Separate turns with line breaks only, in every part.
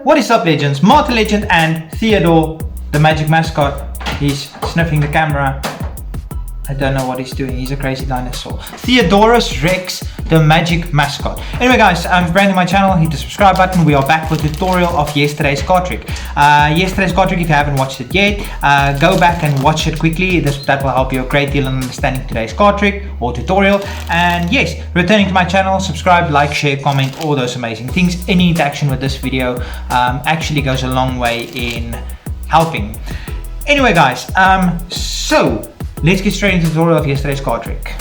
What is up, legends? Martin Legend and Theodore, the magic mascot. He's sniffing the camera. I don't know what he's doing. He's a crazy dinosaur. Theodorus Rex, the magic mascot. Anyway, guys, I'm brand new my channel. Hit the subscribe button. We are back with a tutorial of yesterday's card trick. Yesterday's card trick, if you haven't watched it yet, go back and watch it quickly. That will help you a great deal in understanding today's card trick or tutorial. And yes, returning to my channel, subscribe, like, share, comment, all those amazing things. Any interaction with this video actually goes a long way in helping. Anyway, guys, so let's get straight into the tutorial of yesterday's card trick.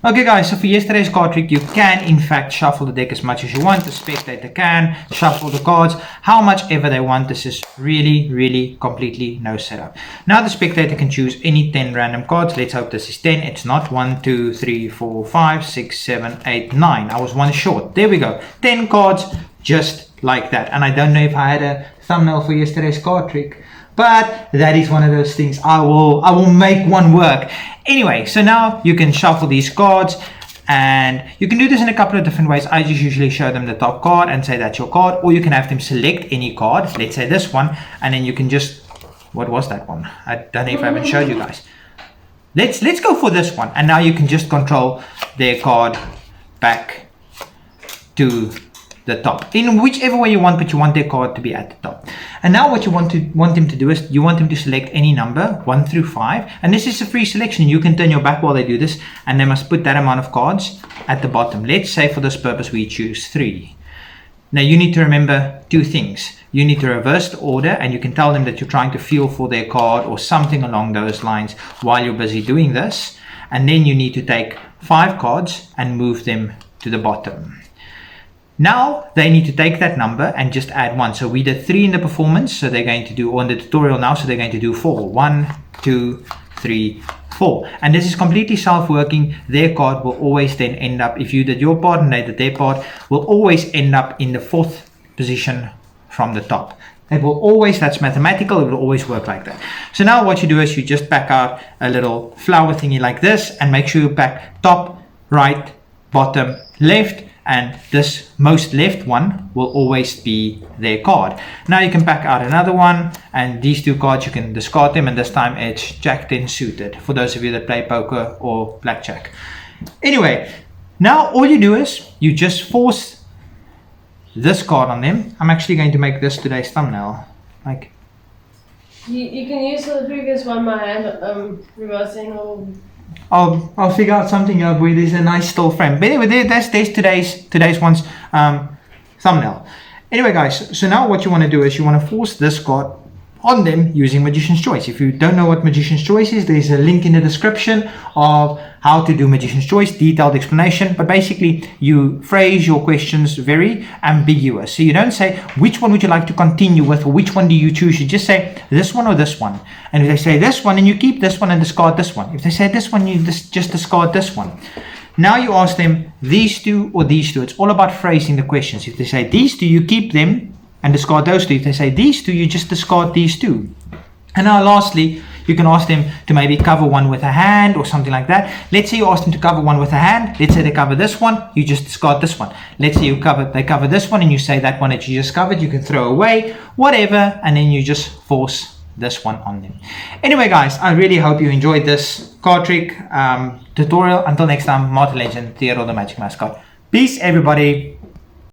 Okay, guys, so for yesterday's card trick, you can in fact shuffle the deck as much as you want. The spectator can shuffle the cards how much ever they want. This is really completely no setup. Now the spectator can choose any 10 random cards. Let's hope this is 10. It's not 1, 2, 3, 4, 5, 6, 7, 8, 9. I was one short. There we go. 10 cards just like that. And I don't know if I had a thumbnail for yesterday's card trick, but that is one of those things. I will make one work. Anyway, so now you can shuffle these cards, and you can do this in a couple of different ways. I just usually show them the top card and say that's your card, or you can have them select any card, let's say this one, and then you can just, what was that one? I don't know if I haven't showed you guys. Let's go for this one, and now you can just control their card back to the top in whichever way you want, but you want their card to be at the top. And now what you want him to do is you want him to select any number 1 through 5, and this is a free selection. You can turn your back while they do this, and they must put that amount of cards at the bottom. Let's say for this purpose we choose 3. Now you need to remember 2 things. You need to reverse the order, and you can tell them that you're trying to feel for their card or something along those lines while you're busy doing this. And then you need to take 5 cards and move them to the bottom. Now they need to take that number and just add 1. So we did 3 in the performance, so they're going to do, on the tutorial now, so they're going to do 4. 1, 2, 3, 4. And this is completely self-working. Their card will always then end up, if you did your part and they did their part, will always end up in the 4th position from the top. It will always, that's mathematical, it will always work like that. So now what you do is you just pack out a little flower thingy like this, and make sure you pack top, right, bottom, left, and this most left one will always be their card. Now you can pack out another one, and these 2 cards you can discard them, and this time it's Jack 10 suited for those of you that play poker or blackjack. Anyway, now all you do is you just force this card on them. I'm actually going to make this today's thumbnail. Like,
you can use the previous one by hand, reversing or
I'll figure out something where there's a nice still frame. But anyway, there's today's one's thumbnail. Anyway, guys, so now what you want to do is you want to force this card on them using Magician's Choice. If you don't know what Magician's Choice is, there's a link in the description of how to do Magician's Choice, detailed explanation. But basically, you phrase your questions very ambiguous. So you don't say, which one would you like to continue with, or which one do you choose? You just say, this one or this one. And if they say this one, and you keep this one and discard this one. If they say this one, you just discard this one. Now you ask them, these 2 or these 2. It's all about phrasing the questions. If they say these 2, you keep them and discard those 2. If they say these 2, you just discard these 2. And now lastly, you can ask them to maybe cover one with a hand or something like that. Let's say you ask them to cover one with a hand. Let's say they cover this one, you just discard this one. Let's say they cover this one, and you say that one that you just covered, you can throw away, whatever, and then you just force this one on them. Anyway, guys, I really hope you enjoyed this card trick tutorial. Until next time, Martin Legend, Theodore the Magic Mascot. Peace, everybody.